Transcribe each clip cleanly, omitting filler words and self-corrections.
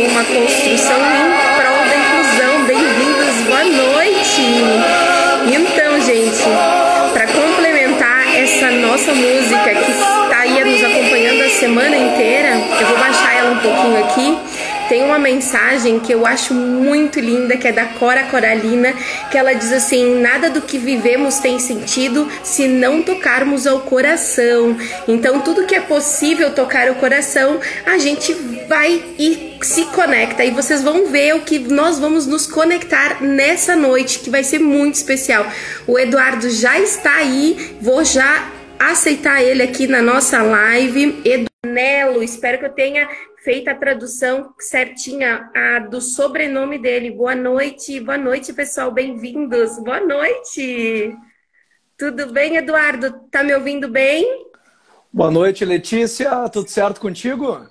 uma construção em prol da inclusão. Bem-vindos, boa noite! Então, gente, para complementar essa nossa música que está aí nos acompanhando a semana inteira, eu vou baixar ela um pouquinho aqui. Tem uma mensagem que eu acho muito linda, que é da Cora Coralina, que ela diz assim: nada do que vivemos tem sentido se não tocarmos ao coração. Então, tudo que é possível tocar o coração, a gente vai e se conecta. E vocês vão ver o que nós vamos nos conectar nessa noite, que vai ser muito especial. O Eduardo já está aí, vou já aceitar ele aqui na nossa live. Nelo, espero que eu tenha feito a tradução certinha do sobrenome dele. Boa noite, pessoal, bem-vindos. Boa noite. Tudo bem, Eduardo? Tá me ouvindo bem? Boa noite, Letícia. Tudo certo contigo?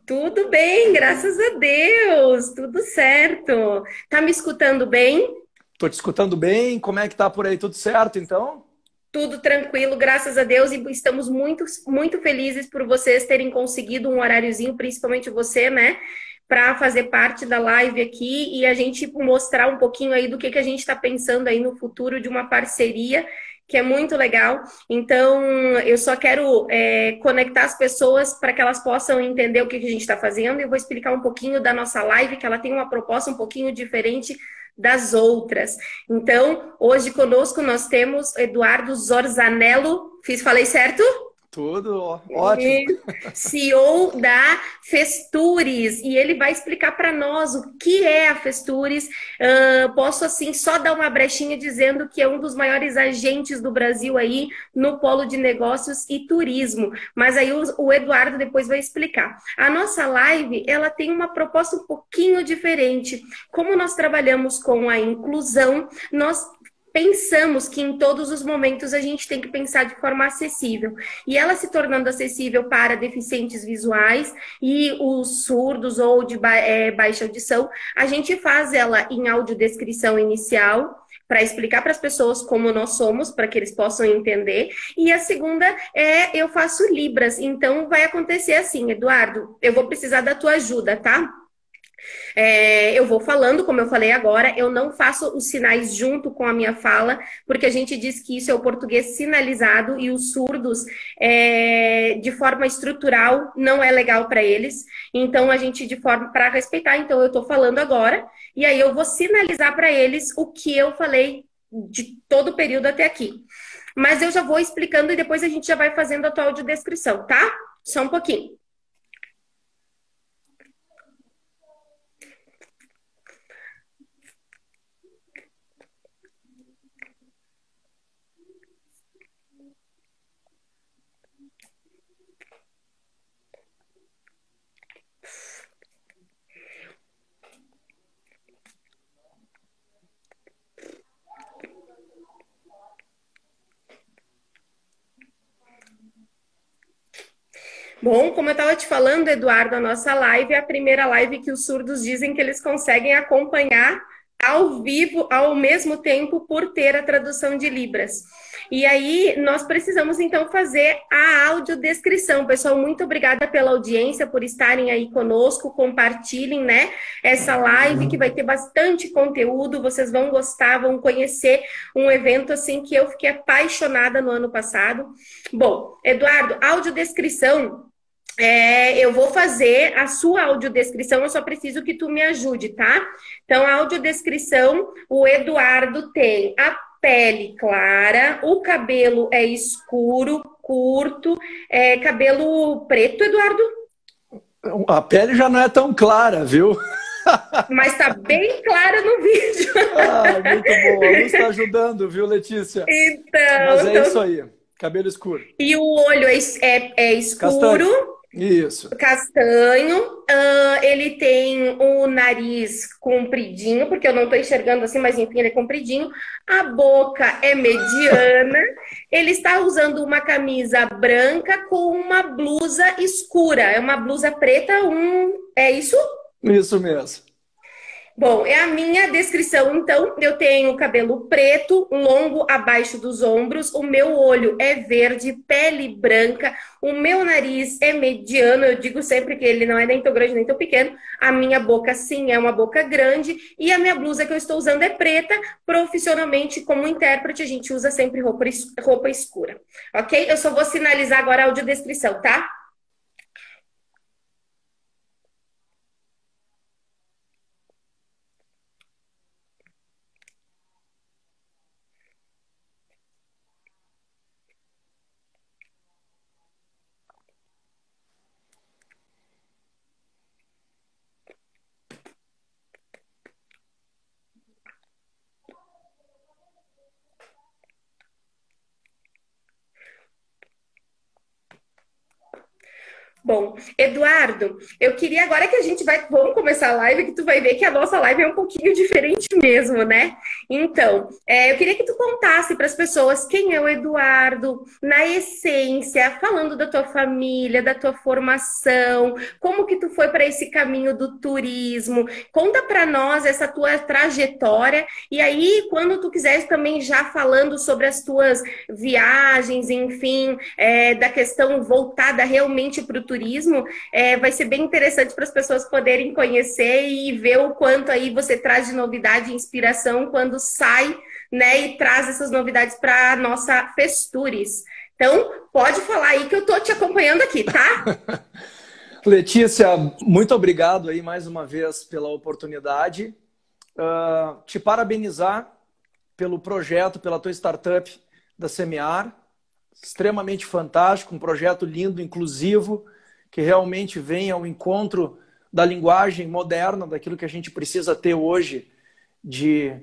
Tudo bem, graças a Deus. Tudo certo. Tá me escutando bem? Tô te escutando bem. Como é que tá por aí? Tudo certo, então? Tudo tranquilo, graças a Deus, e estamos muito felizes por vocês terem conseguido um horáriozinho, principalmente você, né, para fazer parte da live aqui e a gente mostrar um pouquinho aí do que a gente está pensando aí no futuro de uma parceria, que é muito legal. Então, eu só quero conectar as pessoas para que elas possam entender o que a gente está fazendo. Eu vou explicar um pouquinho da nossa live, que ela tem uma proposta um pouquinho diferente das outras. Então, hoje conosco nós temos Eduardo Zorzanello. Falei certo? Tudo ótimo. CEO da Festures, e ele vai explicar para nós o que é a Festures. Posso assim só dar uma brechinha dizendo que é um dos maiores agentes do Brasil aí no polo de negócios e turismo, mas aí o Eduardo depois vai explicar. A nossa live, ela tem uma proposta um pouquinho diferente. Como nós trabalhamos com a inclusão, nós pensamos que em todos os momentos a gente tem que pensar de forma acessível. E ela se tornando acessível para deficientes visuais e os surdos ou de baixa audição, a gente faz ela em audiodescrição inicial, para explicar para as pessoas como nós somos, para que eles possam entender. E a segunda eu faço Libras. Então vai acontecer assim, Eduardo, eu vou precisar da tua ajuda, tá? Eu vou falando, como eu falei agora, eu não faço os sinais junto com a minha fala, porque a gente diz que isso é o português sinalizado e os surdos, de forma estrutural, não é legal para eles. Então, a gente, de forma para respeitar, então eu estou falando agora, e aí eu vou sinalizar para eles o que eu falei de todo o período até aqui. Mas eu já vou explicando e depois a gente já vai fazendo a tua audiodescrição, tá? Só um pouquinho. Bom, como eu estava te falando, Eduardo, a nossa live é a primeira live que os surdos dizem que eles conseguem acompanhar ao vivo, ao mesmo tempo, por ter a tradução de Libras. E aí, nós precisamos, então, fazer a audiodescrição. Pessoal, muito obrigada pela audiência, por estarem aí conosco. Compartilhem, né, essa live, que vai ter bastante conteúdo. Vocês vão gostar, vão conhecer um evento, assim, que eu fiquei apaixonada no ano passado. Bom, Eduardo, audiodescrição... eu vou fazer a sua audiodescrição, eu só preciso que tu me ajude, tá? Então, a audiodescrição, o Eduardo tem a pele clara, o cabelo é escuro, curto, cabelo preto, Eduardo? A pele já não é tão clara, viu? Mas tá bem clara no vídeo. Muito bom, a luz está ajudando, viu, Letícia? Mas é isso aí, cabelo escuro. E o olho é escuro. Castanho. Isso. Castanho. Ele tem o nariz compridinho, porque eu não estou enxergando assim, mas enfim, ele é compridinho. A boca é mediana. Ele está usando uma camisa branca com uma blusa escura. É uma blusa preta, é isso? Isso mesmo. Bom, é a minha descrição. Então, eu tenho cabelo preto, longo abaixo dos ombros, o meu olho é verde, pele branca, o meu nariz é mediano, eu digo sempre que ele não é nem tão grande nem tão pequeno, a minha boca sim é uma boca grande e a minha blusa que eu estou usando é preta. Profissionalmente, como intérprete, a gente usa sempre roupa escura, ok? Eu só vou sinalizar agora a audiodescrição, tá? Bom, Eduardo, eu queria agora que a gente vamos começar a live, que tu vai ver que a nossa live é um pouquinho diferente mesmo, né? Então, eu queria que tu contasse para as pessoas quem é o Eduardo, na essência, falando da tua família, da tua formação, como que tu foi para esse caminho do turismo. Conta para nós essa tua trajetória e aí, quando tu quiseres também já falando sobre as tuas viagens, enfim, da questão voltada realmente para o turismo, vai ser bem interessante para as pessoas poderem conhecer e ver o quanto aí você traz de novidade e inspiração quando sai, né, e traz essas novidades para a nossa Festures. Então, pode falar aí que eu tô te acompanhando aqui, tá? Letícia, muito obrigado aí mais uma vez pela oportunidade. Te parabenizar pelo projeto, pela tua startup da Semear. Extremamente fantástico, um projeto lindo, inclusivo, que realmente vem ao encontro da linguagem moderna, daquilo que a gente precisa ter hoje, de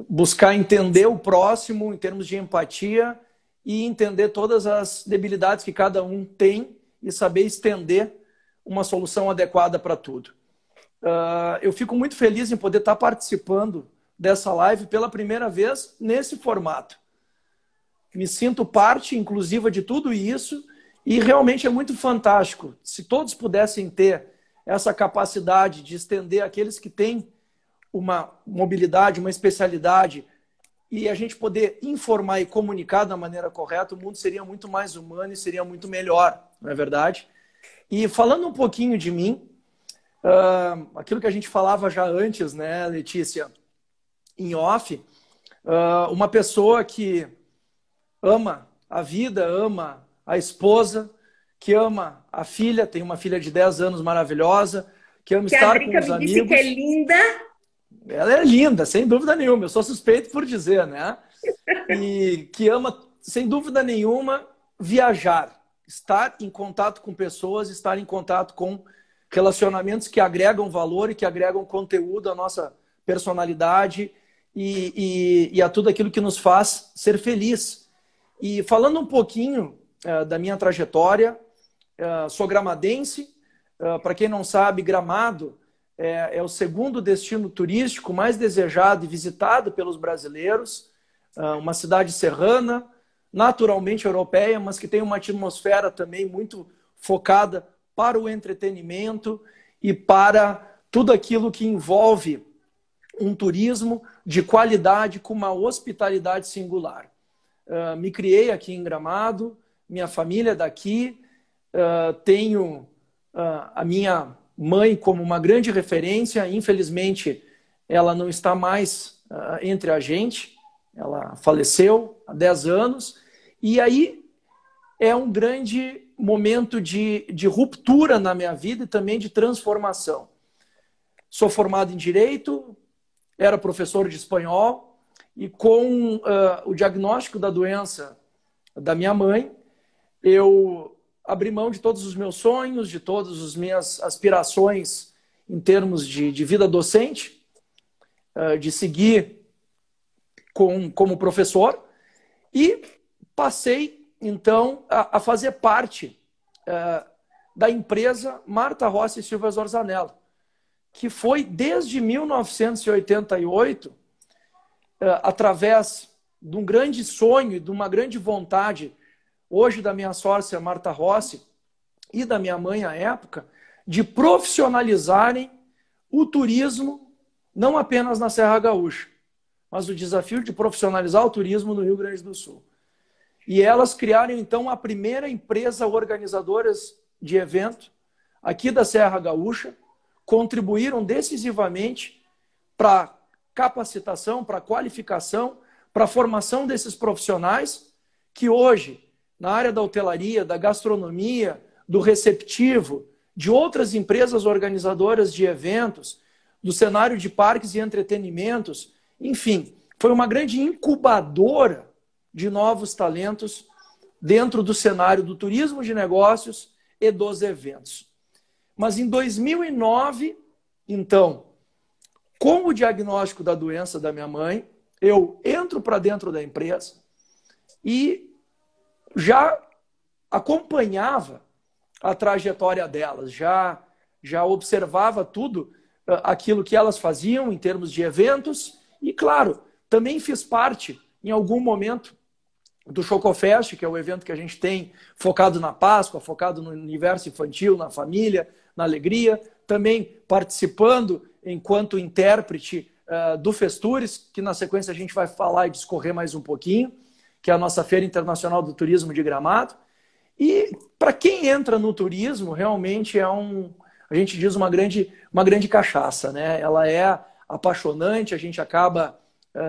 buscar entender o próximo em termos de empatia e entender todas as debilidades que cada um tem e saber estender uma solução adequada para tudo. Eu fico muito feliz em poder estar participando dessa live pela primeira vez nesse formato. Me sinto parte inclusiva de tudo isso e realmente é muito fantástico. Se todos pudessem ter essa capacidade de estender aqueles que têm uma mobilidade, uma especialidade e a gente poder informar e comunicar da maneira correta, o mundo seria muito mais humano e seria muito melhor, não é verdade? E falando um pouquinho de mim, aquilo que a gente falava já antes, né, Letícia, em off, uma pessoa que ama a vida, ama a esposa, que ama a filha, tem uma filha de 10 anos maravilhosa, que ama estar com os amigos. Me disse que é linda. Ela é linda, sem dúvida nenhuma, eu sou suspeito por dizer, né? E que ama, sem dúvida nenhuma, viajar, estar em contato com pessoas, estar em contato com relacionamentos que agregam valor e que agregam conteúdo à nossa personalidade e a tudo aquilo que nos faz ser feliz. E falando um pouquinho da minha trajetória, sou gramadense. Para quem não sabe, Gramado é o segundo destino turístico mais desejado e visitado pelos brasileiros. Uma cidade serrana, naturalmente europeia, mas que tem uma atmosfera também muito focada para o entretenimento e para tudo aquilo que envolve um turismo de qualidade com uma hospitalidade singular. Me criei aqui em Gramado, minha família é daqui, tenho a minha mãe como uma grande referência. Infelizmente, ela não está mais entre a gente, ela faleceu há 10 anos, e aí é um grande momento de ruptura na minha vida e também de transformação. Sou formado em Direito, era professor de espanhol, e com o diagnóstico da doença da minha mãe, eu abri mão de todos os meus sonhos, de todas as minhas aspirações em termos de vida docente, de seguir como professor, e passei, então, a fazer parte da empresa Marta Rossi Silva Zorzanello, que foi desde 1988, através de um grande sonho e de uma grande vontade, hoje da minha sócia Marta Rossi e da minha mãe à época, de profissionalizarem o turismo não apenas na Serra Gaúcha, mas o desafio de profissionalizar o turismo no Rio Grande do Sul. E elas criaram, então, a primeira empresa organizadora de evento aqui da Serra Gaúcha, contribuíram decisivamente para a capacitação, para a qualificação, para a formação desses profissionais que hoje, na área da hotelaria, da gastronomia, do receptivo, de outras empresas organizadoras de eventos, do cenário de parques e entretenimentos, enfim, foi uma grande incubadora de novos talentos dentro do cenário do turismo de negócios e dos eventos. Mas em 2009, então, com o diagnóstico da doença da minha mãe, eu entro para dentro da empresa e já acompanhava a trajetória delas, já observava tudo aquilo que elas faziam em termos de eventos e, claro, também fiz parte, em algum momento, do Chocofest, que é o evento que a gente tem focado na Páscoa, focado no universo infantil, na família, na alegria, também participando enquanto intérprete do Festures, que na sequência a gente vai falar e discorrer mais um pouquinho, que é a nossa Feira Internacional do Turismo de Gramado. E para quem entra no turismo, realmente a gente diz uma grande cachaça, né? Ela é apaixonante, a gente acaba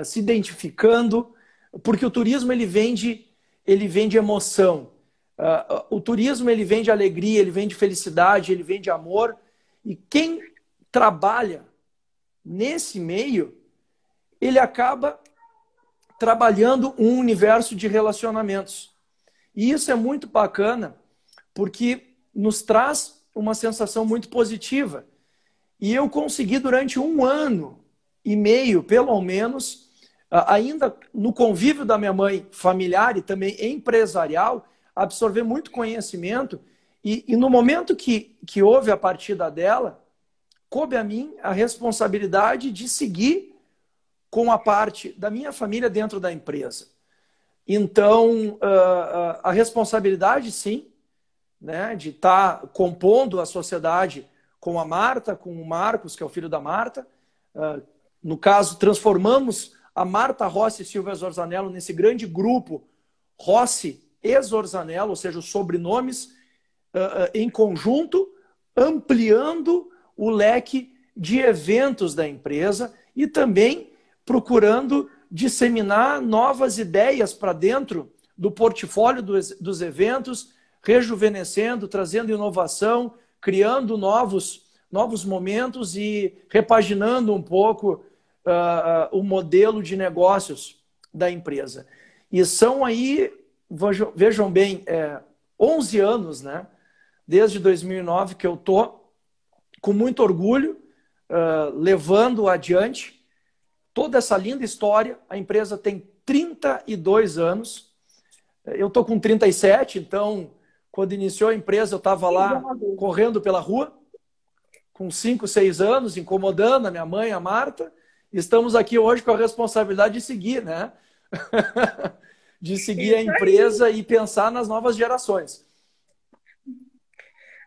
se identificando, porque o turismo ele vende emoção. O turismo ele vende alegria, ele vende felicidade, ele vende amor. E quem trabalha nesse meio, ele acaba trabalhando um universo de relacionamentos. E isso é muito bacana, porque nos traz uma sensação muito positiva. E eu consegui, durante 1 ano e meio, pelo menos, ainda no convívio da minha mãe familiar e também empresarial, absorver muito conhecimento. E no momento que houve a partida dela, coube a mim a responsabilidade de seguir com a parte da minha família dentro da empresa. Então, a responsabilidade, sim, né, de estar compondo a sociedade com a Marta, com o Marcos, que é o filho da Marta. No caso, transformamos a Marta Rossi Silva Zorzanello nesse grande grupo Rossi e Zorzanello, ou seja, os sobrenomes em conjunto, ampliando o leque de eventos da empresa e também procurando disseminar novas ideias para dentro do portfólio dos eventos, rejuvenescendo, trazendo inovação, criando novos momentos e repaginando um pouco o modelo de negócios da empresa. E são aí, vejam bem, 11 anos, né? Desde 2009 que eu estou com muito orgulho levando adiante toda essa linda história. A empresa tem 32 anos. Eu estou com 37, então, quando iniciou a empresa, eu estava lá correndo pela rua, com 5, 6 anos, incomodando a minha mãe, a Marta. Estamos aqui hoje com a responsabilidade de seguir, né? De seguir a empresa e pensar nas novas gerações.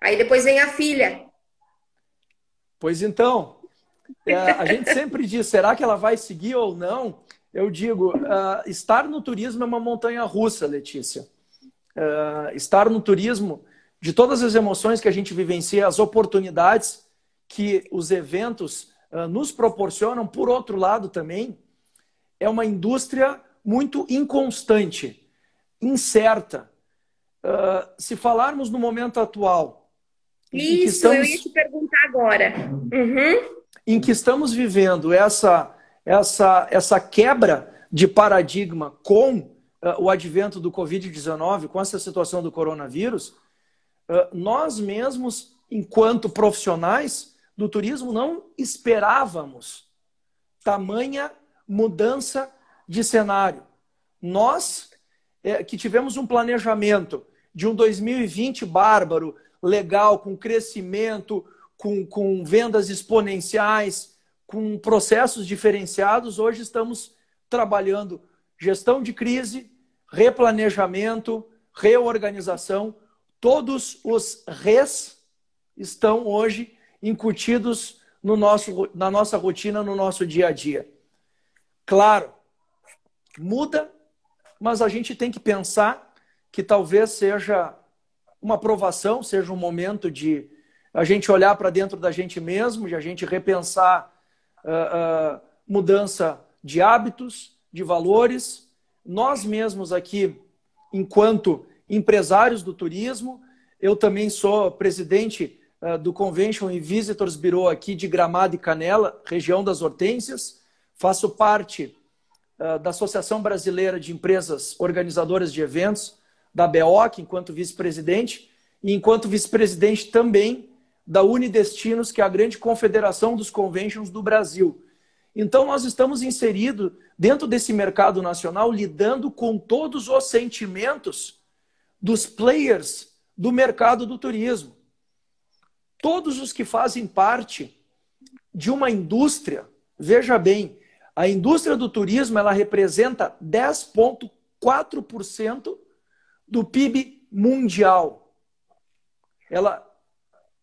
Aí depois vem a filha. Pois então, a gente sempre diz, será que ela vai seguir ou não? Eu digo, estar no turismo é uma montanha russa, Letícia. Estar no turismo, de todas as emoções que a gente vivencia, as oportunidades que os eventos nos proporcionam, por outro lado também, é uma indústria muito inconstante, incerta. Se falarmos no momento atual... Isso, eu ia te perguntar agora. Uhum. Em que estamos vivendo essa quebra de paradigma com o advento do Covid-19, com essa situação do coronavírus, nós mesmos, enquanto profissionais do turismo, não esperávamos tamanha mudança de cenário. Nós, que tivemos um planejamento de um 2020 bárbaro, legal, com crescimento, com vendas exponenciais, com processos diferenciados, hoje estamos trabalhando gestão de crise, replanejamento, reorganização. Todos os res estão hoje incutidos na nossa rotina, no nosso dia a dia. Claro, muda, mas a gente tem que pensar que talvez seja uma provação, seja um momento de a gente olhar para dentro da gente mesmo, de a gente repensar mudança de hábitos, de valores. Nós mesmos aqui, enquanto empresários do turismo, eu também sou presidente do Convention and Visitors Bureau aqui de Gramado e Canela, região das Hortênsias. Faço parte da Associação Brasileira de Empresas Organizadoras de Eventos, da BEOC, enquanto vice-presidente, e enquanto vice-presidente também da Unidestinos, que é a grande confederação dos conventions do Brasil. Então, nós estamos inseridos dentro desse mercado nacional, lidando com todos os sentimentos dos players do mercado do turismo. Todos os que fazem parte de uma indústria, veja bem, a indústria do turismo ela representa 10,4% do PIB mundial. Ela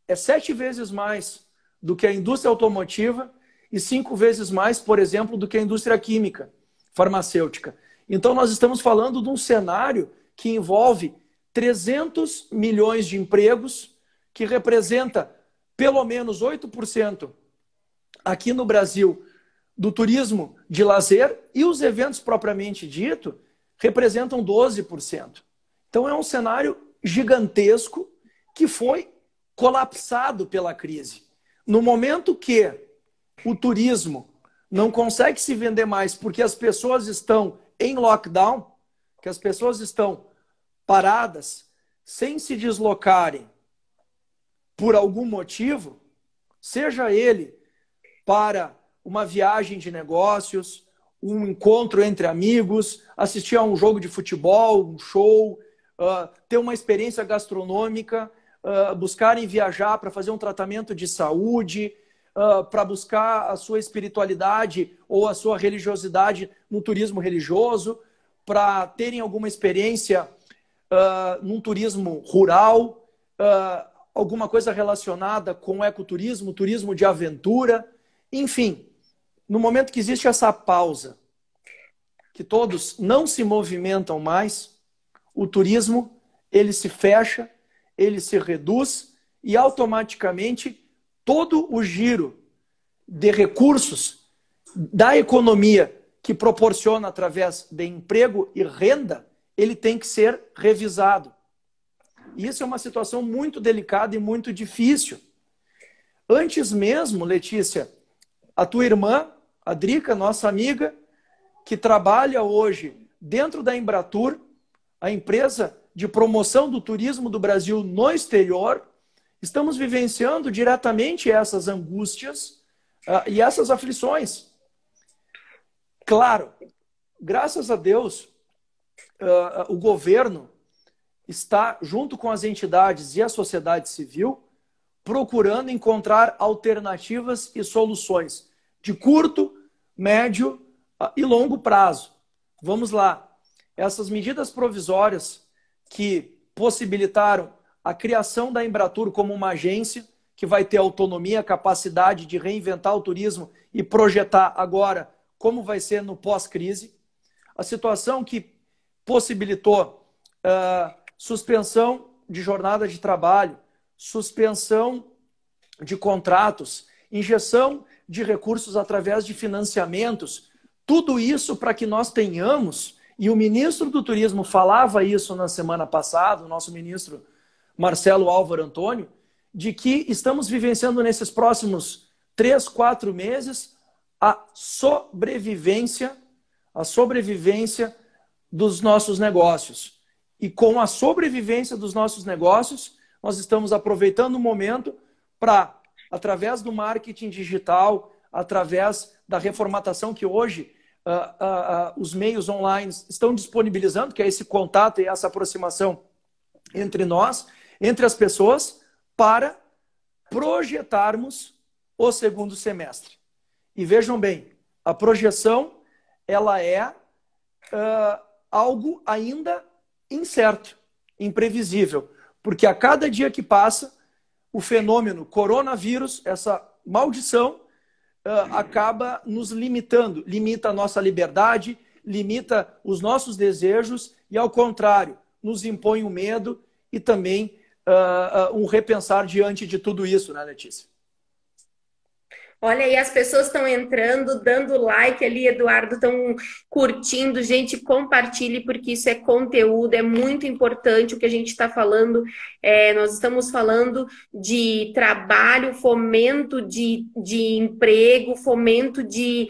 é 7 vezes mais do que a indústria automotiva e 5 vezes mais, por exemplo, do que a indústria química, farmacêutica. Então, nós estamos falando de um cenário que envolve 300 milhões de empregos, que representa pelo menos 8% aqui no Brasil do turismo de lazer, e os eventos propriamente dito representam 12%. Então é um cenário gigantesco que foi colapsado pela crise. No momento que o turismo não consegue se vender mais porque as pessoas estão em lockdown, que as pessoas estão paradas, sem se deslocarem por algum motivo, seja ele para uma viagem de negócios, um encontro entre amigos, assistir a um jogo de futebol, um show, ter uma experiência gastronômica, buscarem viajar para fazer um tratamento de saúde, para buscar a sua espiritualidade ou a sua religiosidade no turismo religioso, para terem alguma experiência num turismo rural, alguma coisa relacionada com ecoturismo, turismo de aventura, enfim. No momento que existe essa pausa, que todos não se movimentam mais, o turismo ele se fecha, ele se reduz e automaticamente todo o giro de recursos da economia que proporciona através de emprego e renda, ele tem que ser revisado. E isso é uma situação muito delicada e muito difícil. Antes mesmo, Letícia, a tua irmã, a Drica, nossa amiga, que trabalha hoje dentro da Embratur, a empresa de promoção do turismo do Brasil no exterior, estamos vivenciando diretamente essas angústias e essas aflições. Claro, graças a Deus, o governo está, junto com as entidades e a sociedade civil, procurando encontrar alternativas e soluções de curto, médio e longo prazo. Vamos lá. Essas medidas provisórias que possibilitaram a criação da Embratur como uma agência que vai ter autonomia, capacidade de reinventar o turismo e projetar agora como vai ser no pós-crise. A situação que possibilitou suspensão de jornada de trabalho, suspensão de contratos, injeção de recursos através de financiamentos, tudo isso para que nós tenhamos, e o ministro do Turismo falava isso na semana passada, o nosso ministro Marcelo Álvaro Antônio, de que estamos vivenciando nesses próximos 3, 4 meses a sobrevivência dos nossos negócios. E com a sobrevivência dos nossos negócios, nós estamos aproveitando o momento para, através do marketing digital, através da reformatação que hoje os meios online estão disponibilizando, que é esse contato e essa aproximação entre nós, entre as pessoas, para projetarmos o segundo semestre. E vejam bem, a projeção ela é algo ainda incerto, imprevisível, porque a cada dia que passa, o fenômeno coronavírus, essa maldição acaba nos limitando, limita a nossa liberdade, limita os nossos desejos e, ao contrário, nos impõe um medo e também um repensar diante de tudo isso, né, Letícia? Olha aí, as pessoas estão entrando, dando like ali, Eduardo, estão curtindo. Gente, compartilhe, porque isso é conteúdo, é muito importante o que a gente está falando. Nós estamos falando de trabalho, fomento de emprego, fomento de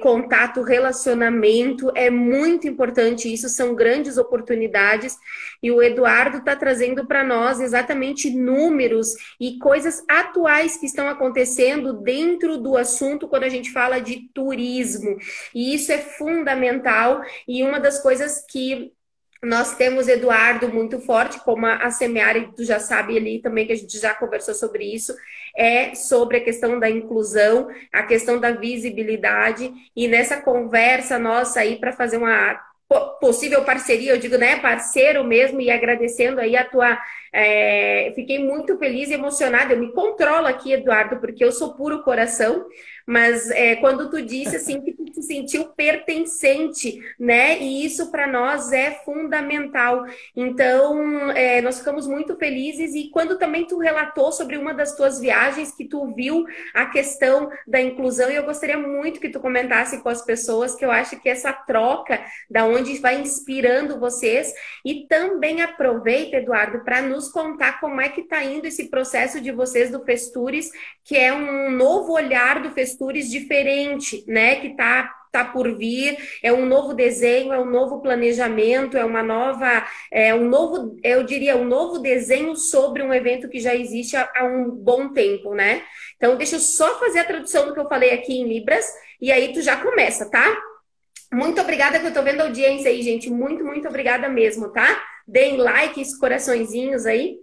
contato, relacionamento. É muito importante isso, são grandes oportunidades. E o Eduardo está trazendo para nós exatamente números e coisas atuais que estão acontecendo dentro do assunto quando a gente fala de turismo. E isso é fundamental, e uma das coisas que nós temos, Eduardo, muito forte, como a Semear, e tu já sabe ali também que a gente já conversou sobre isso, é sobre a questão da inclusão, a questão da visibilidade, e nessa conversa nossa aí para fazer uma possível parceria, eu digo, né, parceiro mesmo, e agradecendo aí a tua... fiquei muito feliz e emocionada. Eu me controlo aqui, Eduardo, porque eu sou puro coração, mas quando tu disse assim que tu te sentiu pertencente, né? E isso para nós é fundamental. Então, nós ficamos muito felizes. E quando também tu relatou sobre uma das tuas viagens que tu viu a questão da inclusão, e eu gostaria muito que tu comentasse com as pessoas, que eu acho que essa troca da onde vai inspirando vocês, e também aproveita, Eduardo, para nos contar como é que está indo esse processo de vocês do Festures, que é um novo olhar do Festures diferente, né? Que tá por vir, é um novo desenho, é um novo planejamento, é uma nova, um novo, eu diria, um novo desenho sobre um evento que já existe há um bom tempo, né? Então, deixa eu só fazer a tradução do que eu falei aqui em Libras, e aí tu já começa, tá? Muito obrigada, que eu tô vendo a audiência aí, gente. Muito, muito obrigada mesmo, tá? Deem likes, coraçõezinhos aí.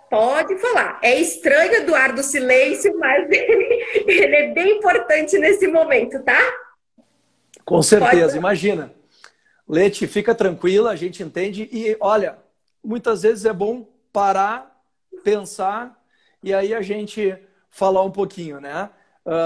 Pode falar. É estranho, Eduardo, o silêncio, mas ele é bem importante nesse momento, tá? Com certeza, imagina. Leti, fica tranquila, a gente entende. E, olha, muitas vezes é bom parar, pensar, e aí a gente falar um pouquinho, né?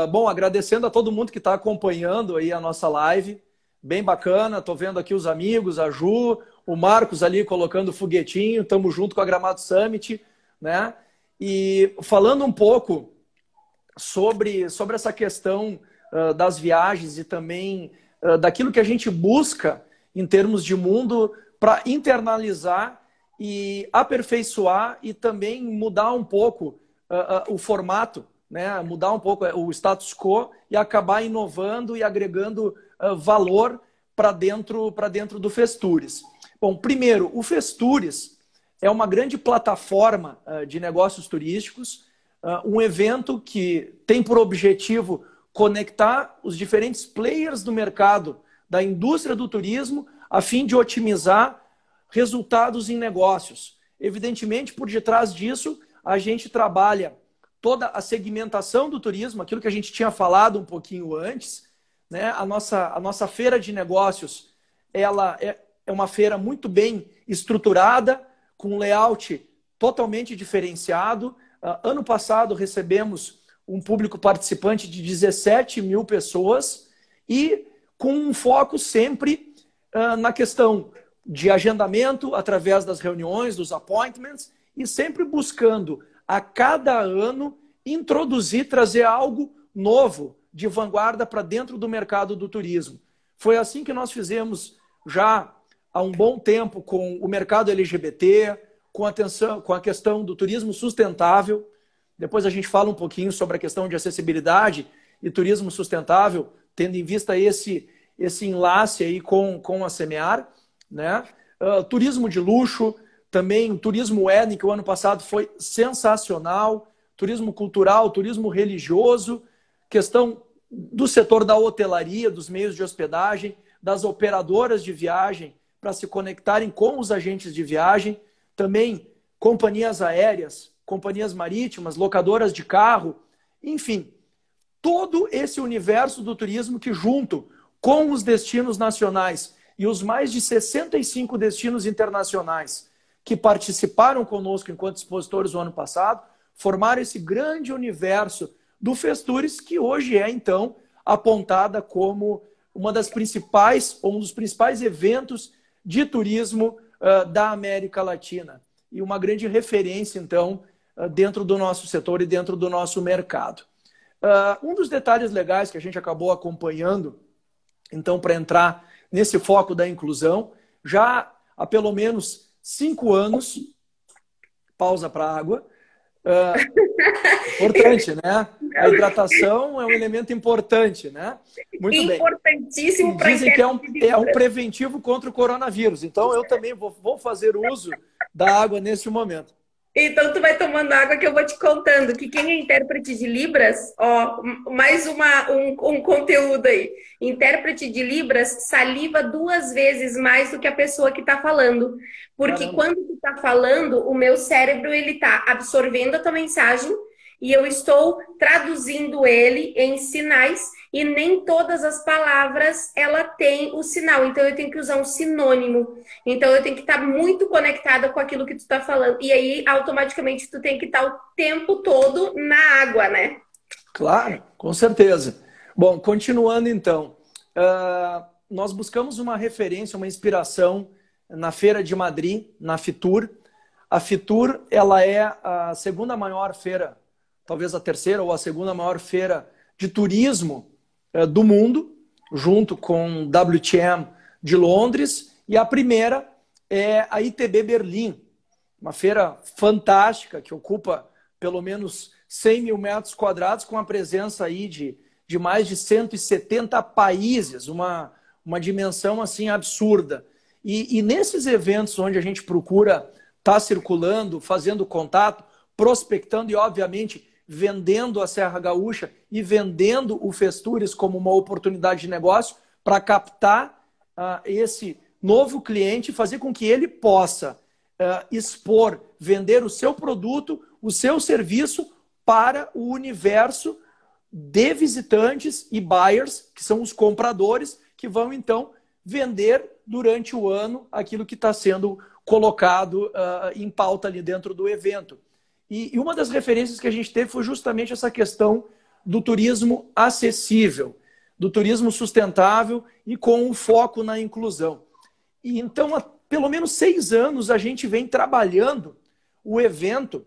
Bom, agradecendo a todo mundo que está acompanhando aí a nossa live. Bem bacana, tô vendo aqui os amigos, a Ju, o Marcos ali colocando foguetinho, estamos junto com a Gramado Summit, né? E falando um pouco sobre essa questão das viagens e também daquilo que a gente busca em termos de mundo para internalizar e aperfeiçoar e também mudar um pouco o formato, né? Mudar um pouco o status quo e acabar inovando e agregando valor para dentro do Festures. Bom, primeiro, o Festures é uma grande plataforma de negócios turísticos, um evento que tem por objetivo conectar os diferentes players do mercado da indústria do turismo a fim de otimizar resultados em negócios. Evidentemente, por detrás disso, a gente trabalha toda a segmentação do turismo, aquilo que a gente tinha falado um pouquinho antes, né? A nossa feira de negócios, ela é uma feira muito bem estruturada, com um layout totalmente diferenciado. Ano passado recebemos um público participante de 17 mil pessoas e com um foco sempre na questão de agendamento através das reuniões, dos appointments, e sempre buscando a cada ano introduzir, trazer algo novo de vanguarda para dentro do mercado do turismo. Foi assim que nós fizemos já há um bom tempo com o mercado LGBT, com a questão do turismo sustentável. Depois a gente fala um pouquinho sobre a questão de acessibilidade e turismo sustentável, tendo em vista esse enlace aí com a Semear. né? Turismo de luxo, também o turismo étnico, que o ano passado foi sensacional, turismo cultural, turismo religioso, questão do setor da hotelaria, dos meios de hospedagem, das operadoras de viagem para se conectarem com os agentes de viagem, também companhias aéreas, companhias marítimas, locadoras de carro, enfim, todo esse universo do turismo que, junto com os destinos nacionais e os mais de 65 destinos internacionais que participaram conosco enquanto expositores no ano passado, formaram esse grande universo do Festures, que hoje é, então, apontada como uma das principais, ou um dos principais eventos de turismo da América Latina. E uma grande referência, então, dentro do nosso setor e dentro do nosso mercado. Um dos detalhes legais que a gente acabou acompanhando, então, para entrar nesse foco da inclusão, já há pelo menos 5 anos, pausa para a água, importante, né? A hidratação é um elemento importante, né? Muito bem. Importantíssimo para dizem que é um preventivo contra o coronavírus. Então, eu também vou fazer uso da água nesse momento. Então, tu vai tomando água que eu vou te contando que quem é intérprete de Libras, ó, mais um conteúdo aí. Intérprete de Libras saliva 2 vezes mais do que a pessoa que está falando. Porque quando tu está falando, o meu cérebro ele está absorvendo a tua mensagem e eu estou traduzindo ele em sinais e nem todas as palavras ela tem o sinal. Então, eu tenho que usar um sinônimo. Então, eu tenho que estar muito conectada com aquilo que tu está falando. E aí, automaticamente, tu tem que estar o tempo todo na água, né? Claro, com certeza. Bom, continuando então. Nós buscamos uma referência, uma inspiração na Feira de Madrid, na Fitur. A Fitur, ela é a segunda maior feira, talvez a terceira ou a segunda maior feira de turismo do mundo, junto com WTM de Londres, e a primeira é a ITB Berlim, uma feira fantástica que ocupa pelo menos 100 mil metros quadrados, com a presença aí de mais de 170 países, uma dimensão assim absurda. E nesses eventos onde a gente procura estar circulando, fazendo contato, prospectando e, obviamente, vendendo a Serra Gaúcha e vendendo o Festures como uma oportunidade de negócio para captar esse novo cliente e fazer com que ele possa expor, vender o seu produto, o seu serviço para o universo de visitantes e buyers, que são os compradores, que vão, então, vender durante o ano aquilo que está sendo colocado em pauta ali dentro do evento. E uma das referências que a gente teve foi justamente essa questão do turismo acessível, do turismo sustentável e com um foco na inclusão. E então, há pelo menos 6 anos, a gente vem trabalhando o evento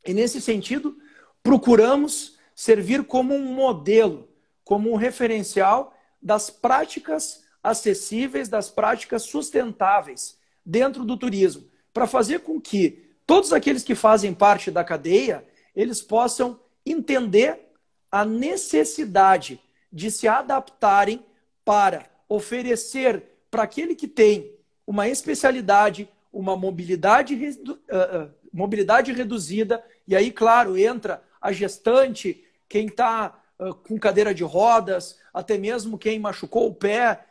e, nesse sentido, procuramos servir como um modelo, como um referencial das práticas acessíveis, das práticas sustentáveis dentro do turismo, para fazer com que todos aqueles que fazem parte da cadeia, eles possam entender a necessidade de se adaptarem para oferecer para aquele que tem uma especialidade, uma mobilidade reduzida, e aí, claro, entra a gestante, quem está com cadeira de rodas, até mesmo quem machucou o pé,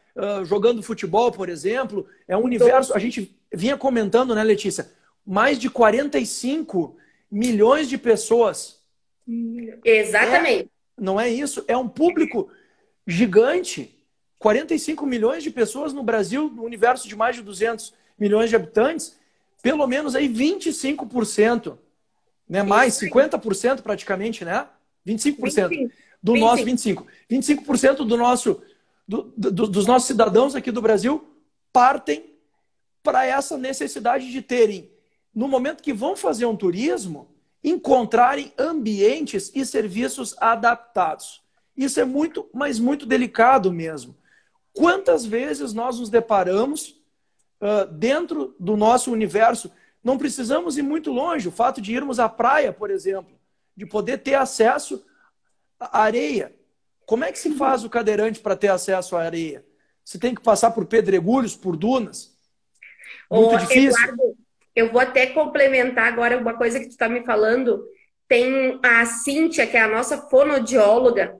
jogando futebol, por exemplo. É um universo, a gente vinha comentando, né, Letícia? Mais de 45 milhões de pessoas. Exatamente. Não é isso? É um público gigante. 45 milhões de pessoas no Brasil, no universo de mais de 200 milhões de habitantes. Pelo menos aí 25%. Né? Mais, 50% praticamente, né? 25%. Do 25%. Nosso 25%. 25% dos nossos cidadãos aqui do Brasil partem para essa necessidade de terem, no momento que vão fazer um turismo, encontrarem ambientes e serviços adaptados. Isso é muito, mas muito delicado mesmo. Quantas vezes nós nos deparamos dentro do nosso universo? Não precisamos ir muito longe. O fato de irmos à praia, por exemplo, de poder ter acesso à areia. Como é que se faz o cadeirante para ter acesso à areia? Você tem que passar por pedregulhos, por dunas. Ô, Muito difícil? Eduardo, eu vou até complementar agora uma coisa que tu está me falando. Tem a Cíntia, que é a nossa fonoaudióloga,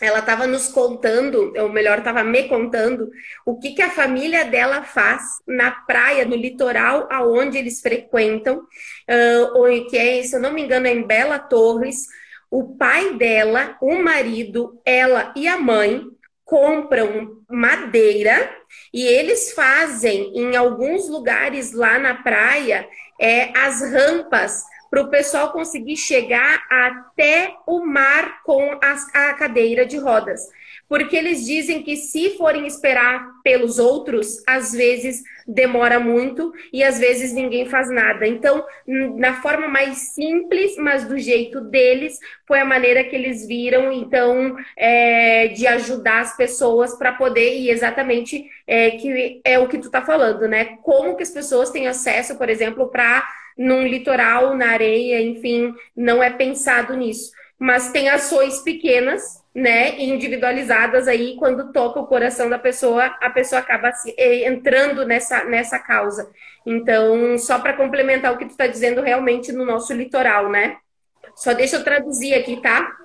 ela estava nos contando, ou melhor, estava me contando, o que a família dela faz na praia, no litoral, aonde eles frequentam, que é, se eu não me engano, é em Bela Torres. O pai dela, o marido, ela e a mãe compram madeira e eles fazem em alguns lugares lá na praia as rampas para o pessoal conseguir chegar até o mar com a cadeira de rodas. Porque eles dizem que se forem esperar pelos outros, às vezes demora muito e às vezes ninguém faz nada. Então, na forma mais simples, mas do jeito deles, foi a maneira que eles viram, então, de ajudar as pessoas para poder, e exatamente que é o que tu tá falando, né? Como que as pessoas têm acesso, por exemplo, para num litoral, na areia, enfim, não é pensado nisso. Mas tem ações pequenas, né, individualizadas aí, quando toca o coração da pessoa, a pessoa acaba entrando nessa causa. Então, só para complementar o que tu está dizendo realmente no nosso litoral, né? Só deixa eu traduzir aqui, tá?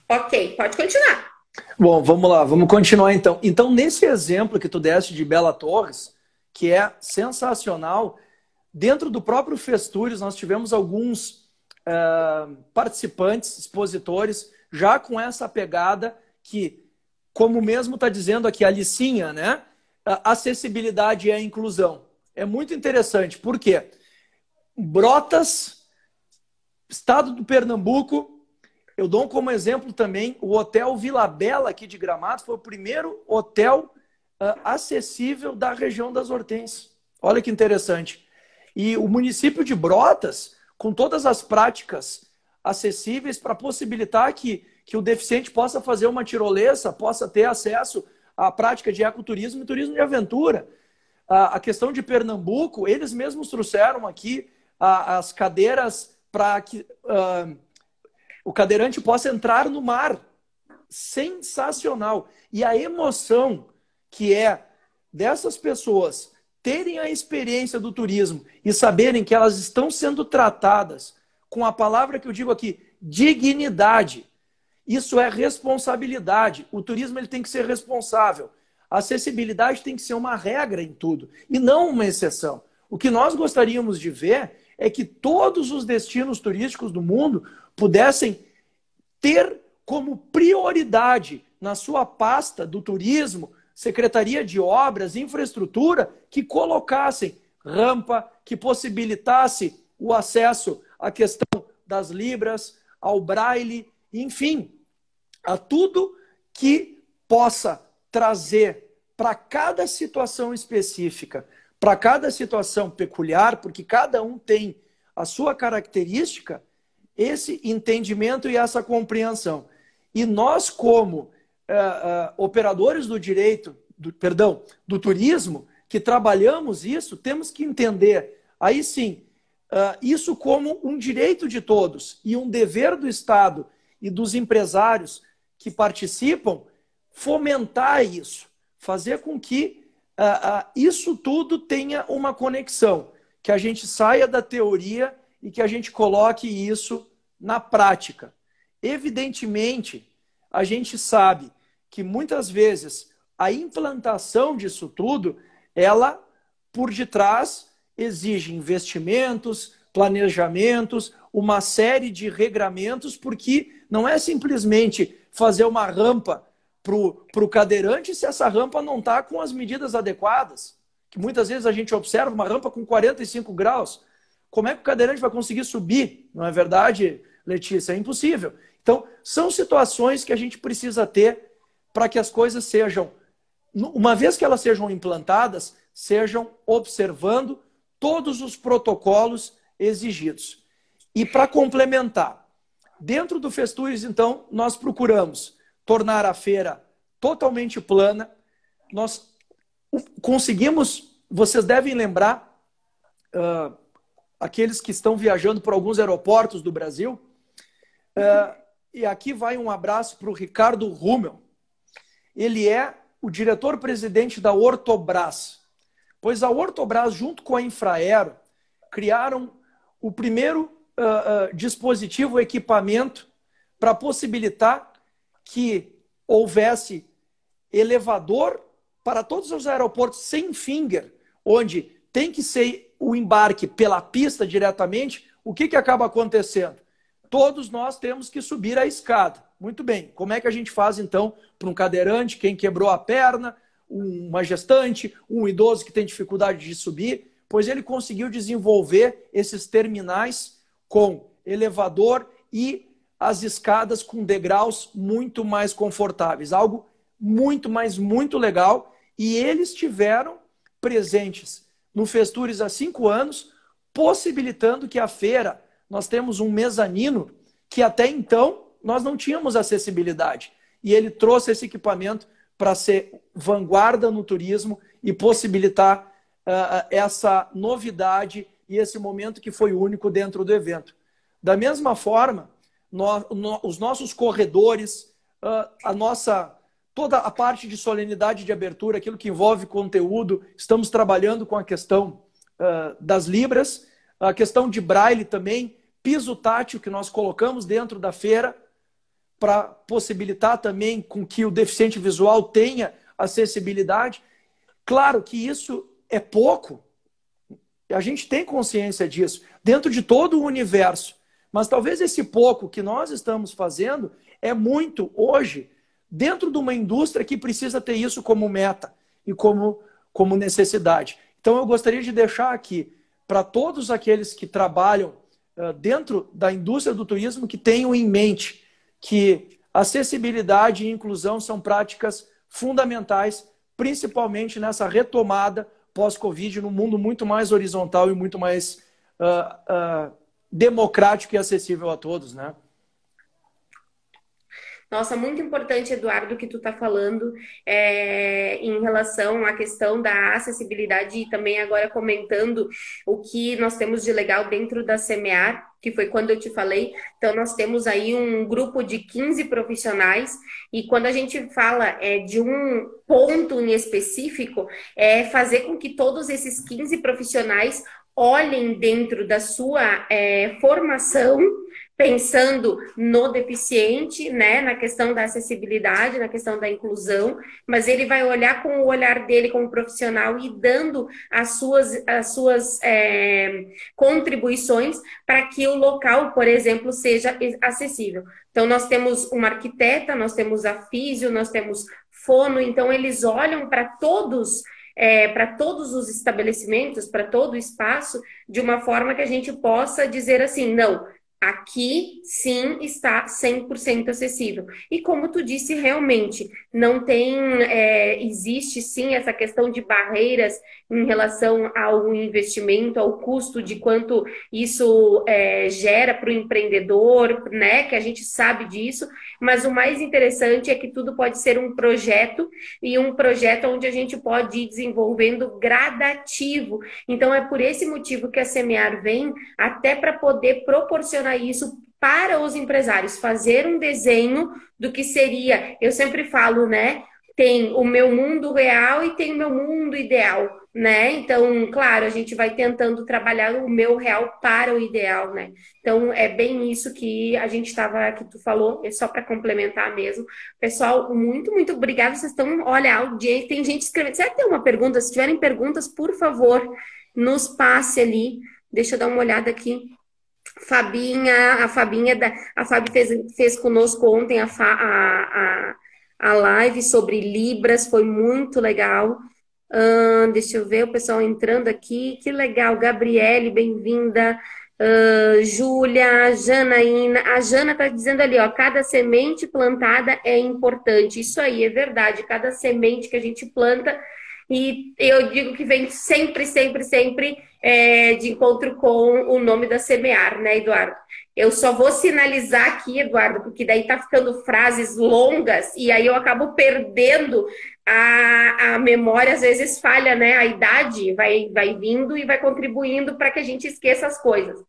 Ok, pode continuar. Bom, vamos lá, vamos continuar então. Então, nesse exemplo que tu deste de Bela Torres, que é sensacional, dentro do próprio Festures, nós tivemos alguns participantes, expositores, já com essa pegada que, como mesmo está dizendo aqui a Licinha, né? Acessibilidade é a inclusão. É muito interessante, por quê? Brotas, estado do Pernambuco. Eu dou como exemplo também o Hotel Vila Bela, aqui de Gramado, foi o primeiro hotel acessível da região das Hortênsias. Olha que interessante. E o município de Brotas, com todas as práticas acessíveis para possibilitar que o deficiente possa fazer uma tirolesa, possa ter acesso à prática de ecoturismo e turismo de aventura. A questão de Pernambuco, eles mesmos trouxeram aqui as cadeiras para que o cadeirante possa entrar no mar. Sensacional. E a emoção que é dessas pessoas terem a experiência do turismo e saberem que elas estão sendo tratadas com a palavra que eu digo aqui, dignidade. Isso é responsabilidade. O turismo ele tem que ser responsável. A acessibilidade tem que ser uma regra em tudo e não uma exceção. O que nós gostaríamos de ver é que todos os destinos turísticos do mundo pudessem ter como prioridade na sua pasta do turismo, Secretaria de Obras, Infraestrutura, que colocassem rampa, que possibilitasse o acesso à questão das libras, ao braille, enfim, a tudo que possa trazer para cada situação específica, para cada situação peculiar, porque cada um tem a sua característica, esse entendimento e essa compreensão. E nós, como operadores do direito, do turismo, que trabalhamos isso, temos que entender, aí sim, isso como um direito de todos e um dever do Estado e dos empresários que participam, fomentar isso, fazer com que isso tudo tenha uma conexão, que a gente saia da teoria e que a gente coloque isso na prática. Evidentemente, a gente sabe que muitas vezes a implantação disso tudo, ela, por detrás, exige investimentos, planejamentos, uma série de regramentos, porque não é simplesmente fazer uma rampa para o cadeirante se essa rampa não está com as medidas adequadas. Que muitas vezes a gente observa uma rampa com 45 graus. Como é que o cadeirante vai conseguir subir? Não é verdade, Letícia? É impossível. Então, são situações que a gente precisa ter para que as coisas sejam, uma vez que elas sejam implantadas, sejam observando todos os protocolos exigidos. E para complementar, dentro do Festures, então, nós procuramos tornar a feira totalmente plana. Nós conseguimos, vocês devem lembrar, aqueles que estão viajando por alguns aeroportos do Brasil, e aqui vai um abraço para o Ricardo Rummel. Ele é o diretor-presidente da Ortobras, pois a Ortobras, junto com a Infraero, criaram o primeiro dispositivo, equipamento, para possibilitar que houvesse elevador para todos os aeroportos sem finger, onde tem que ser o embarque pela pista diretamente. O que acaba acontecendo? Todos nós temos que subir a escada. Muito bem, como é que a gente faz então para um cadeirante, quem quebrou a perna, uma gestante, um idoso que tem dificuldade de subir? Pois ele conseguiu desenvolver esses terminais com elevador e as escadas com degraus muito mais confortáveis. Algo muito, mas muito legal. E eles estiveram presentes no Festures há 5 anos, possibilitando que a feira, nós temos um mezanino que até então nós não tínhamos acessibilidade. E ele trouxe esse equipamento para ser vanguarda no turismo e possibilitar essa novidade e esse momento que foi único dentro do evento. Da mesma forma, os nossos corredores, toda a parte de solenidade de abertura, aquilo que envolve conteúdo, estamos trabalhando com a questão das libras, a questão de braille também, piso tátil que nós colocamos dentro da feira, para possibilitar também com que o deficiente visual tenha acessibilidade. Claro que isso é pouco, a gente tem consciência disso, dentro de todo o universo, mas talvez esse pouco que nós estamos fazendo é muito hoje, dentro de uma indústria que precisa ter isso como meta e como necessidade. Então eu gostaria de deixar aqui, para todos aqueles que trabalham dentro da indústria do turismo, que tenham em mente que acessibilidade e inclusão são práticas fundamentais, principalmente nessa retomada pós-Covid, num mundo muito mais horizontal e muito mais democrático e acessível a todos, né? Nossa, muito importante, Eduardo, o que tu está falando em relação à questão da acessibilidade e também agora comentando o que nós temos de legal dentro da Semear, que foi quando eu te falei. Então, nós temos aí um grupo de 15 profissionais e quando a gente fala de um ponto em específico, é fazer com que todos esses 15 profissionais olhem dentro da sua formação, pensando no deficiente, né, na questão da acessibilidade, na questão da inclusão, mas ele vai olhar com o olhar dele como profissional e dando as suas contribuições para que o local, por exemplo, seja acessível. Então, nós temos uma arquiteta, nós temos a físio, nós temos fono, então eles olham para todos os estabelecimentos, para todo o espaço, de uma forma que a gente possa dizer assim, não, aqui sim está 100% acessível. E como tu disse, realmente, não tem, existe sim essa questão de barreiras em relação ao investimento, ao custo de quanto isso gera para o empreendedor, né? Que a gente sabe disso, mas o mais interessante é que tudo pode ser um projeto e um projeto onde a gente pode ir desenvolvendo gradativo. Então, é por esse motivo que a Semear vem, até para poder proporcionar isso para os empresários, fazer um desenho do que seria, eu sempre falo, né? Tem o meu mundo real e tem o meu mundo ideal, né? Então, claro, a gente vai tentando trabalhar o meu real para o ideal, né? Então, é bem isso que a gente estava, que tu falou, é só para complementar mesmo. Pessoal, muito, muito obrigada. Vocês estão, olha, audiência, tem gente escrevendo. Será que tem uma pergunta? Se tiverem perguntas, por favor, nos passe ali. Deixa eu dar uma olhada aqui. A Fabi fez conosco ontem a live sobre Libras, foi muito legal. Deixa eu ver o pessoal entrando aqui, que legal. Gabriele, bem-vinda. Júlia, Janaína. A Jana está dizendo ali, ó, cada semente plantada é importante. Isso aí, é verdade. Cada semente que a gente planta e eu digo que vem sempre, sempre, sempre de encontro com o nome da Semear, né, Eduardo? Eu só vou sinalizar aqui, Eduardo, porque daí tá ficando frases longas e aí eu acabo perdendo a memória, às vezes falha, né? A idade vai vindo e vai contribuindo para que a gente esqueça as coisas.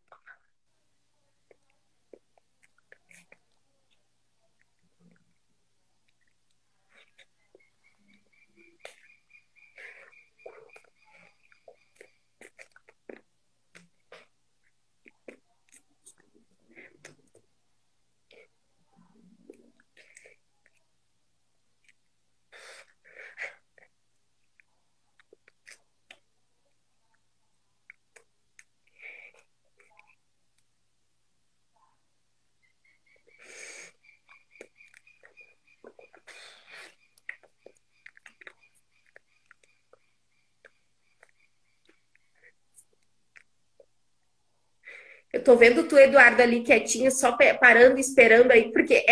Eu tô vendo tu, Eduardo, ali quietinho, só parando, esperando aí, porque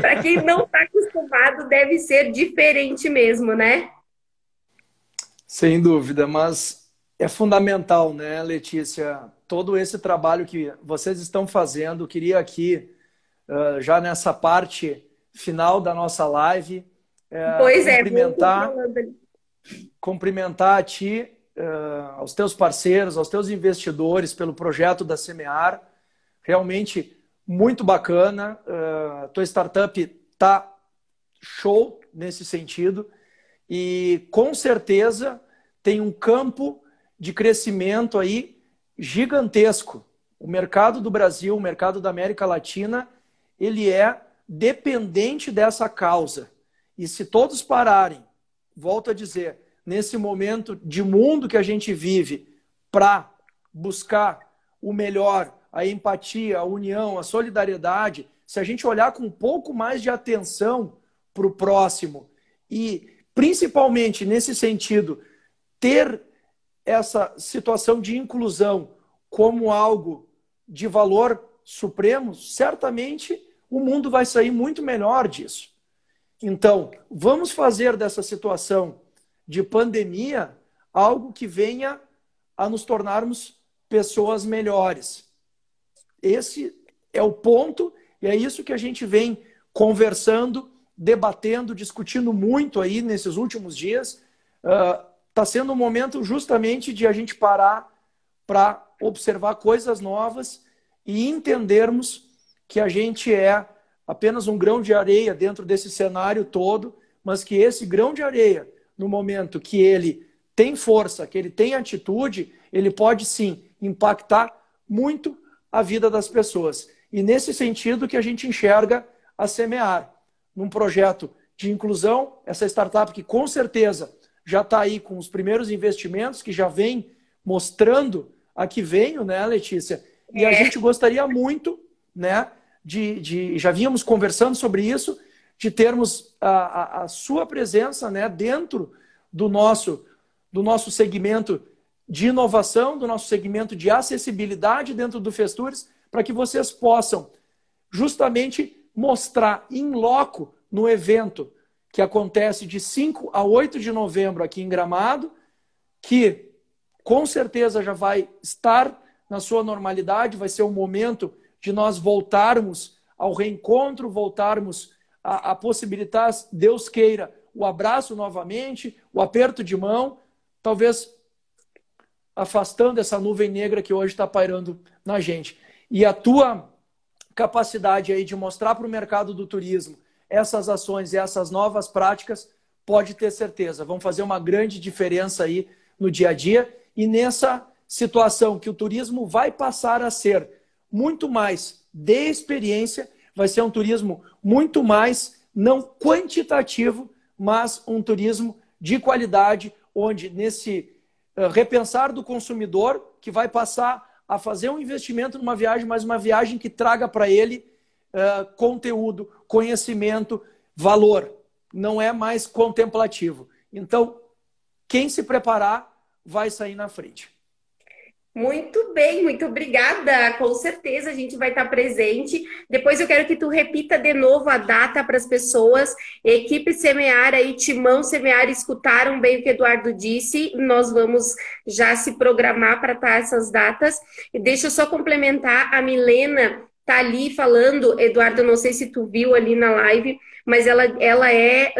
para quem não está acostumado, deve ser diferente mesmo, né? Sem dúvida, mas é fundamental, né, Letícia? Todo esse trabalho que vocês estão fazendo, queria aqui, já nessa parte final da nossa live, Pois é, cumprimentar a ti, aos teus parceiros, aos teus investidores pelo projeto da Semear. Realmente muito bacana. A tua startup está show nesse sentido e com certeza tem um campo de crescimento aí gigantesco. O mercado do Brasil, o mercado da América Latina, ele é dependente dessa causa. E se todos pararem, volto a dizer, nesse momento de mundo que a gente vive, para buscar o melhor, a empatia, a união, a solidariedade, se a gente olhar com um pouco mais de atenção para o próximo e, principalmente nesse sentido, ter essa situação de inclusão como algo de valor supremo, certamente o mundo vai sair muito melhor disso. Então, vamos fazer dessa situação de pandemia algo que venha a nos tornarmos pessoas melhores. Esse é o ponto e é isso que a gente vem conversando, debatendo, discutindo muito aí nesses últimos dias. Está sendo um momento justamente de a gente parar para observar coisas novas e entendermos que a gente é apenas um grão de areia dentro desse cenário todo, mas que esse grão de areia, no momento que ele tem força, que ele tem atitude, ele pode sim impactar muito a vida das pessoas. E nesse sentido que a gente enxerga a Semear, num projeto de inclusão, essa startup que com certeza já está aí com os primeiros investimentos, que já vem mostrando a que veio, né, Letícia? E a gente gostaria muito, né, já vínhamos conversando sobre isso, de termos a sua presença, né, dentro do nosso segmento de inovação, do nosso segmento de acessibilidade dentro do Festures, para que vocês possam justamente mostrar em loco no evento que acontece de 5 a 8 de novembro aqui em Gramado, que com certeza já vai estar na sua normalidade, vai ser um momento de nós voltarmos ao reencontro, voltarmos a possibilitar, Deus queira, o abraço novamente, o aperto de mão, talvez afastando essa nuvem negra que hoje está pairando na gente. E a tua capacidade aí de mostrar para o mercado do turismo essas ações e essas novas práticas, pode ter certeza, vão fazer uma grande diferença aí no dia a dia e nessa situação que o turismo vai passar a ser muito mais de experiência, vai ser um turismo muito mais não quantitativo, mas um turismo de qualidade, onde nesse repensar do consumidor, que vai passar a fazer um investimento numa viagem, mas uma viagem que traga para ele conteúdo, conhecimento, valor. Não é mais contemplativo. Então, quem se preparar vai sair na frente. Muito bem, muito obrigada. Com certeza a gente vai estar presente. Depois eu quero que tu repita de novo a data para as pessoas. Equipe Semear e Timão Semear escutaram bem o que o Eduardo disse. Nós vamos já se programar para estar essas datas. E deixa eu só complementar. A Milena tá ali falando, Eduardo, não sei se tu viu ali na live, mas ela é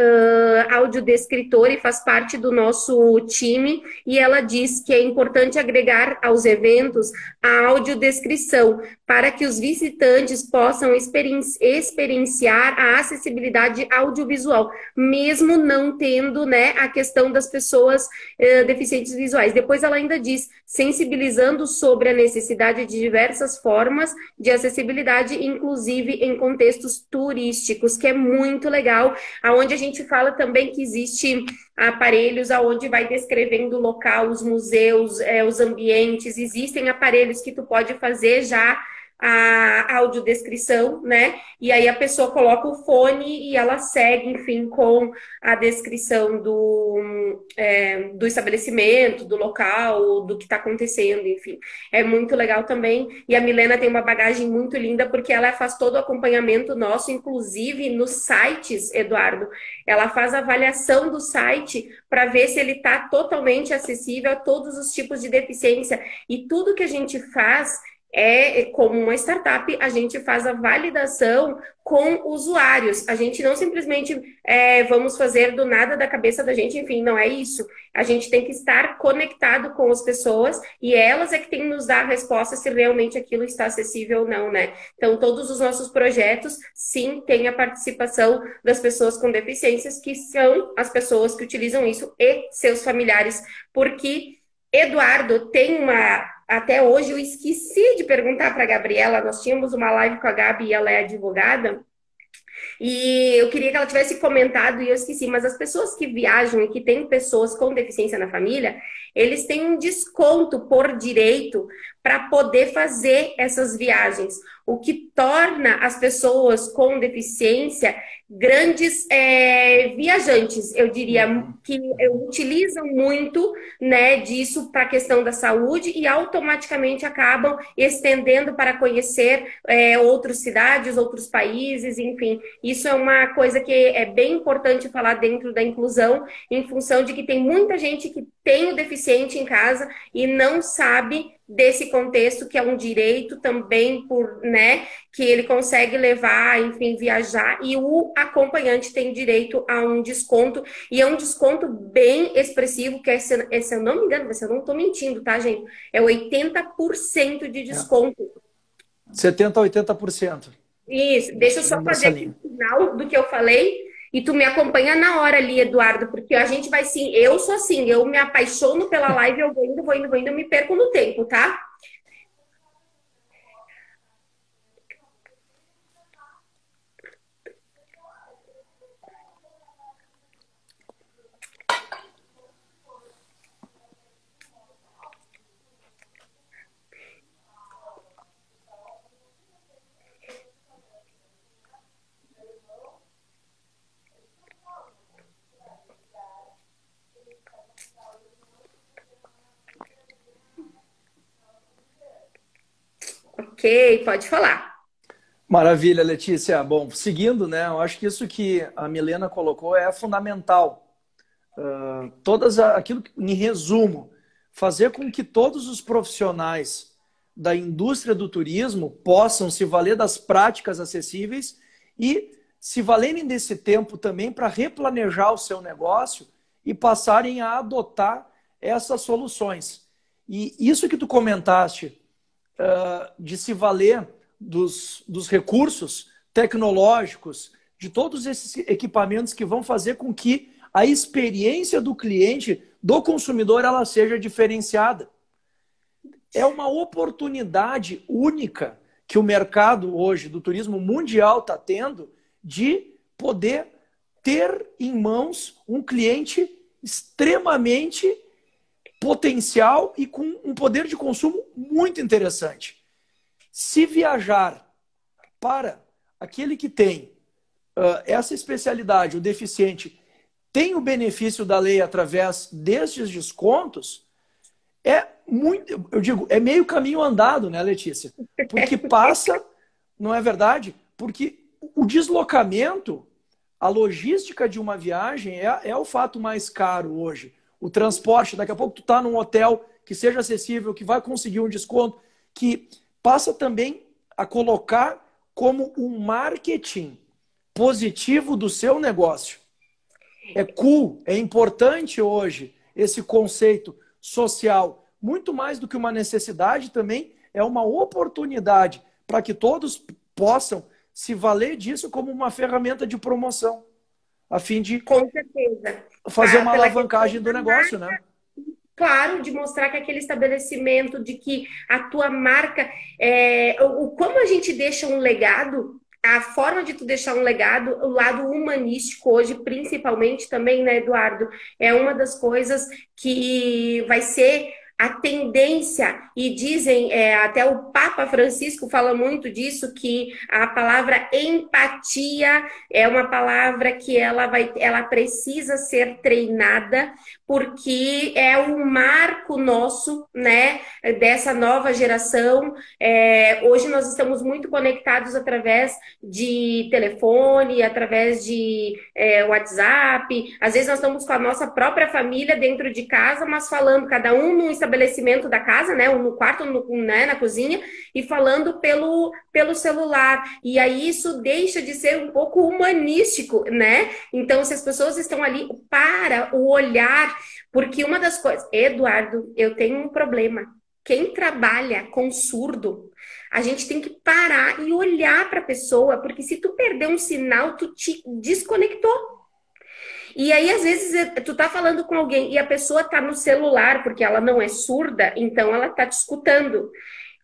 audiodescritora e faz parte do nosso time, e ela diz que é importante agregar aos eventos a audiodescrição, para que os visitantes possam experienciar a acessibilidade audiovisual, mesmo não tendo, né, a questão das pessoas deficientes visuais. Depois ela ainda diz, sensibilizando sobre a necessidade de diversas formas de acessibilidade, inclusive em contextos turísticos, que é muito legal, aonde a gente fala também que existe aparelhos aonde vai descrevendo o local, os museus, os ambientes, existem aparelhos que tu pode fazer já a audiodescrição, né? E aí a pessoa coloca o fone e ela segue, enfim, com a descrição do estabelecimento, do local, do que está acontecendo, enfim. É muito legal também. E a Milena tem uma bagagem muito linda, porque ela faz todo o acompanhamento nosso, inclusive nos sites, Eduardo. Ela faz a avaliação do site para ver se ele está totalmente acessível a todos os tipos de deficiência. E tudo que a gente faz como uma startup, a gente faz a validação com usuários. A gente não simplesmente vamos fazer do nada da cabeça da gente, enfim, não é isso. A gente tem que estar conectado com as pessoas e elas é que tem que nos dar a resposta se realmente aquilo está acessível ou não, né? Então, todos os nossos projetos, sim, têm a participação das pessoas com deficiências, que são as pessoas que utilizam isso e seus familiares, porque Eduardo tem uma... Até hoje eu esqueci de perguntar para a Gabriela, nós tínhamos uma live com a Gabi e ela é advogada, e eu queria que ela tivesse comentado e eu esqueci, mas as pessoas que viajam e que têm pessoas com deficiência na família, eles têm um desconto por direito para poder fazer essas viagens, o que torna as pessoas com deficiência grandes viajantes, eu diria, que utilizam muito, né, disso para a questão da saúde e automaticamente acabam estendendo para conhecer outras cidades, outros países, enfim. Isso é uma coisa que é bem importante falar dentro da inclusão, em função de que tem muita gente que tem o deficiente em casa e não sabe desse contexto, que é um direito também, né, que ele consegue levar, enfim, viajar, e o acompanhante tem direito a um desconto, e é um desconto bem expressivo, que se eu não me engano, se eu não estou mentindo, tá, gente? É 80% de desconto. 70% a 80%. Isso, deixa eu só fazer aqui o final do que eu falei. E tu me acompanha na hora ali, Eduardo, porque a gente vai sim, eu sou assim, eu me apaixono pela live, eu vou indo, eu me perco no tempo, tá? Ok, pode falar. Maravilha, Letícia. Bom, seguindo, né? Eu acho que isso que a Milena colocou é fundamental. Aquilo que, em resumo, fazer com que todos os profissionais da indústria do turismo possam se valer das práticas acessíveis e se valerem desse tempo também para replanejar o seu negócio e passarem a adotar essas soluções. E isso que tu comentaste, de se valer dos recursos tecnológicos, de todos esses equipamentos que vão fazer com que a experiência do cliente, do consumidor, ela seja diferenciada. É uma oportunidade única que o mercado hoje do turismo mundial está tendo de poder ter em mãos um cliente extremamente potencial e com um poder de consumo muito interessante. Se viajar para aquele que tem essa especialidade, o deficiente, tem o benefício da lei através destes descontos, é muito, eu digo, é meio caminho andado, né, Letícia? Porque passa, não é verdade? Porque o deslocamento, a logística de uma viagem é o fato mais caro hoje. O transporte, daqui a pouco tu está num hotel que seja acessível, que vai conseguir um desconto, que passa também a colocar como um marketing positivo do seu negócio. É cool, é importante hoje esse conceito social, muito mais do que uma necessidade também, é uma oportunidade para que todos possam se valer disso como uma ferramenta de promoção, a fim de Com certeza. fazer uma alavancagem do negócio, né? Claro, de mostrar que aquele estabelecimento, de que a tua marca, como a gente deixa um legado, a forma de tu deixar um legado, o lado humanístico hoje, principalmente também, né, Eduardo, é uma das coisas que vai ser a tendência, e dizem, até o Papa Francisco fala muito disso, que a palavra empatia é uma palavra que ela precisa ser treinada, porque é um marco nosso, né, dessa nova geração. Hoje nós estamos muito conectados através de telefone, através de WhatsApp. Às vezes nós estamos com a nossa própria família dentro de casa, mas falando cada um num estabelecimento da casa, né, um no quarto, né, na cozinha, e falando pelo celular. E aí isso deixa de ser um pouco humanístico, né? Então, se as pessoas estão ali para o olhar, porque uma das coisas, Eduardo, eu tenho um problema. Quem trabalha com surdo, a gente tem que parar e olhar para a pessoa, porque se tu perder um sinal, tu te desconectou. E aí, às vezes, tu tá falando com alguém e a pessoa tá no celular, porque ela não é surda, então ela tá te escutando.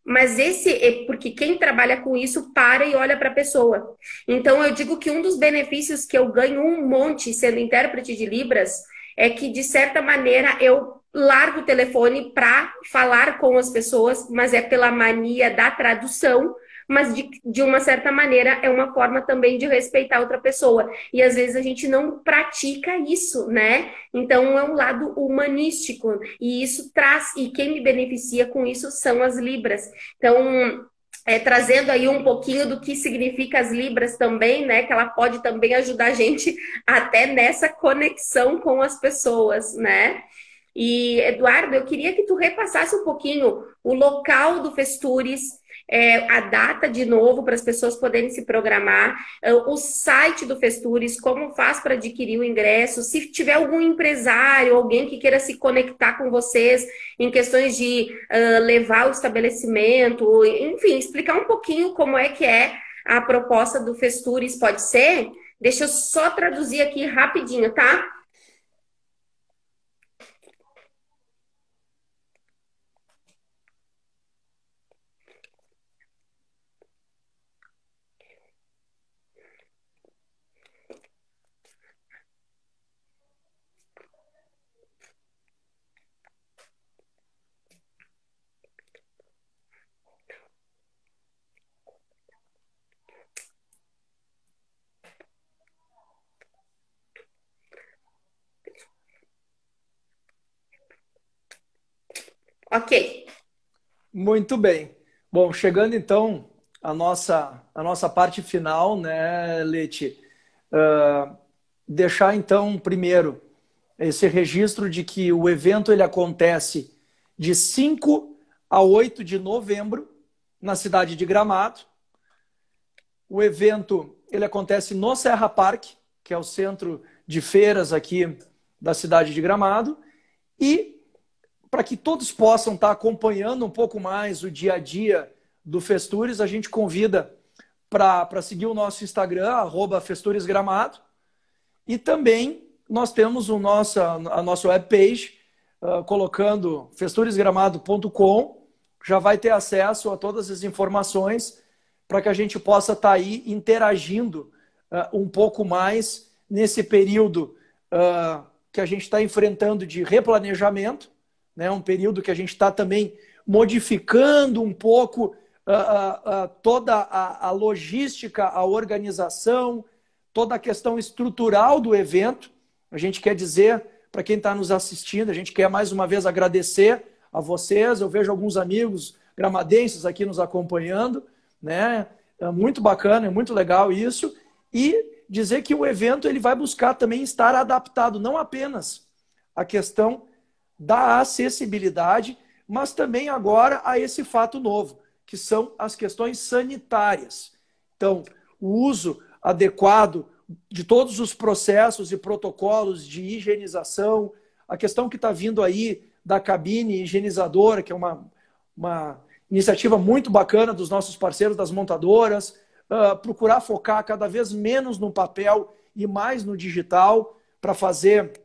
Mas esse é porque quem trabalha com isso para e olha para a pessoa. Então, eu digo que um dos benefícios que eu ganho um monte sendo intérprete de Libras é que, de certa maneira, eu largo o telefone para falar com as pessoas, mas é pela mania da tradução, mas de uma certa maneira é uma forma também de respeitar outra pessoa. E às vezes a gente não pratica isso, né? Então é um lado humanístico, e isso traz, e quem me beneficia com isso são as Libras. Então, trazendo aí um pouquinho do que significa as Libras também, né? Que ela pode também ajudar a gente até nessa conexão com as pessoas, né? E, Eduardo, eu queria que tu repassasse um pouquinho o local do Festures, a data de novo para as pessoas poderem se programar, o site do Festures, como faz para adquirir o ingresso, se tiver algum empresário, alguém que queira se conectar com vocês em questões de levar o estabelecimento, enfim, explicar um pouquinho como é a proposta do Festures, pode ser? Deixa eu só traduzir aqui rapidinho, tá? Ok. Muito bem. Bom, chegando então à nossa parte final, né, Leti? Deixar então primeiro esse registro de que o evento ele acontece de 5 a 8 de novembro na cidade de Gramado. O evento ele acontece no Serra Park, que é o centro de feiras aqui da cidade de Gramado, e para que todos possam estar acompanhando um pouco mais o dia a dia do Festures, a gente convida para seguir o nosso Instagram, @festuresgramado, e também nós temos a nossa webpage, colocando festuresgramado.com, já vai ter acesso a todas as informações para que a gente possa estar aí interagindo um pouco mais nesse período que a gente está enfrentando de replanejamento, né? Um período que a gente está também modificando um pouco toda a logística, a organização, toda a questão estrutural do evento. A gente quer dizer, para quem está nos assistindo, a gente quer mais uma vez agradecer a vocês. Eu vejo alguns amigos gramadenses aqui nos acompanhando, né? É muito bacana, é muito legal isso. E dizer que o evento ele vai buscar também estar adaptado, não apenas à questão da acessibilidade, mas também agora a esse fato novo, que são as questões sanitárias. Então, o uso adequado de todos os processos e protocolos de higienização, a questão que está vindo aí da cabine higienizadora, que é uma iniciativa muito bacana dos nossos parceiros das montadoras, procurar focar cada vez menos no papel e mais no digital para fazer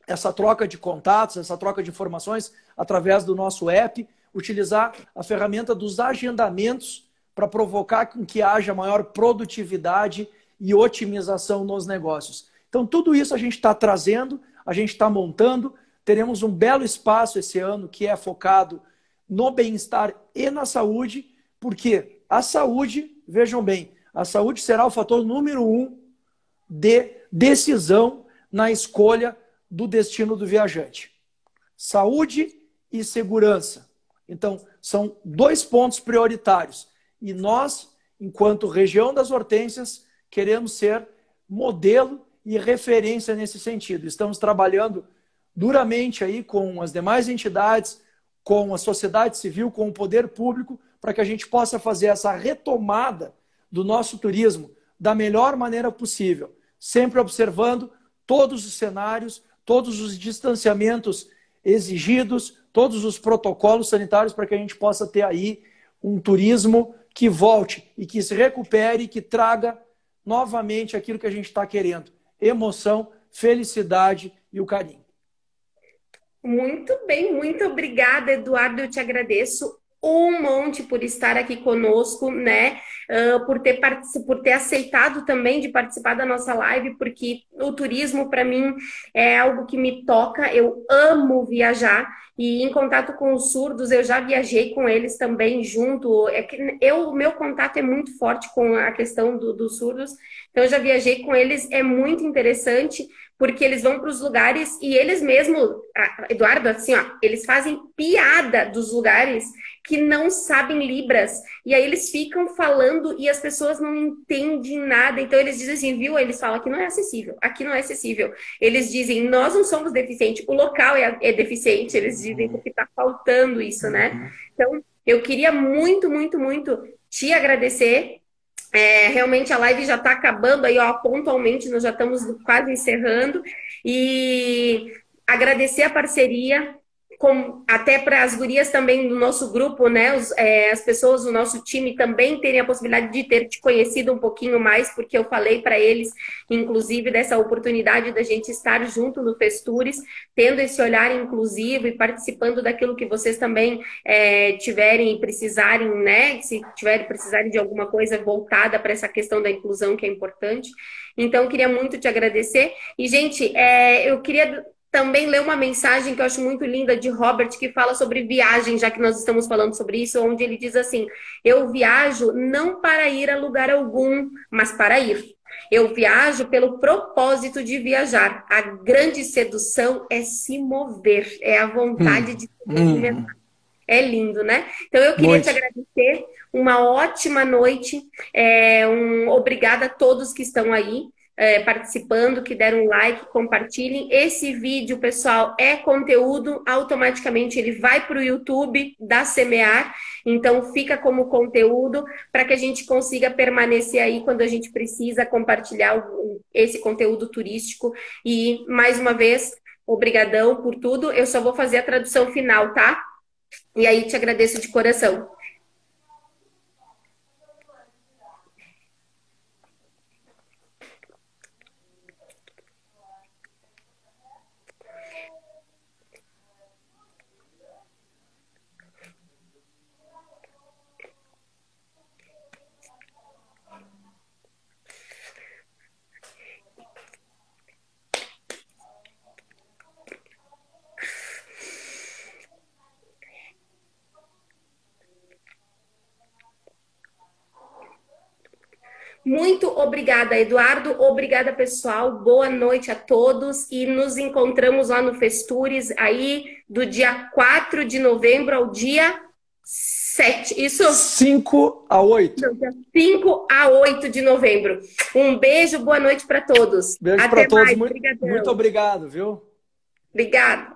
essa troca de contatos, essa troca de informações através do nosso app, utilizar a ferramenta dos agendamentos para provocar com que haja maior produtividade e otimização nos negócios. Então, tudo isso a gente está trazendo, a gente está montando, teremos um belo espaço esse ano que é focado no bem-estar e na saúde, porque a saúde, vejam bem, a saúde será o fator número 1 de decisão na escolha do destino do viajante. Saúde e segurança. Então, são 2 pontos prioritários. E nós, enquanto região das Hortênsias, queremos ser modelo e referência nesse sentido. Estamos trabalhando duramente aí com as demais entidades, com a sociedade civil, com o poder público, para que a gente possa fazer essa retomada do nosso turismo da melhor maneira possível, sempre observando todos os cenários, todos os distanciamentos exigidos, todos os protocolos sanitários para que a gente possa ter aí um turismo que volte e que se recupere e que traga novamente aquilo que a gente está querendo: emoção, felicidade e o carinho. Muito bem, muito obrigada, Eduardo. Eu te agradeço um monte por estar aqui conosco, né? Por ter aceitado também de participar da nossa live, porque o turismo, para mim, é algo que me toca. Eu amo viajar e em contato com os surdos, eu já viajei com eles também junto. O meu contato é muito forte com a questão dos surdos, então eu já viajei com eles, é muito interessante. Porque eles vão para os lugares e eles mesmos, Eduardo, assim, ó, eles fazem piada dos lugares que não sabem Libras. E aí eles ficam falando e as pessoas não entendem nada. Então eles dizem assim, viu? Eles falam que não é acessível, aqui não é acessível. Eles dizem, nós não somos deficientes, o local é deficiente. Eles dizem porque está faltando isso, né? Então eu queria muito, muito, muito te agradecer. Realmente a live já está acabando aí, ó, pontualmente, nós já estamos quase encerrando. E agradecer a parceria, até para as gurias também do nosso grupo, né? As pessoas do nosso time também terem a possibilidade de ter te conhecido um pouquinho mais, porque eu falei para eles, inclusive, dessa oportunidade da gente estar junto no Festures, tendo esse olhar inclusivo e participando daquilo que vocês também tiverem e precisarem, né? Se tiverem precisarem de alguma coisa voltada para essa questão da inclusão, que é importante. Então, eu queria muito te agradecer. E, gente, eu queria também ler uma mensagem que eu acho muito linda de Robert, que fala sobre viagem, já que nós estamos falando sobre isso, onde ele diz assim: eu viajo não para ir a lugar algum, mas para ir. Eu viajo pelo propósito de viajar. A grande sedução é se mover, é a vontade de se movimentar. É lindo, né? Então eu queria te agradecer, uma ótima noite, obrigada a todos que estão aí participando, que deram um like, compartilhem. Esse vídeo, pessoal, é conteúdo, automaticamente ele vai para o YouTube da Semear, então fica como conteúdo para que a gente consiga permanecer aí quando a gente precisa compartilhar esse conteúdo turístico. E, mais uma vez, obrigadão por tudo. Eu só vou fazer a tradução final, tá? E aí te agradeço de coração. Muito obrigada, Eduardo. Obrigada, pessoal. Boa noite a todos e nos encontramos lá no Festures aí do dia 4 de novembro ao dia 7. Isso? 5 a 8. 5 a 8 de novembro. Um beijo, boa noite para todos. Beijo para todos. Muito obrigado, viu? Obrigada.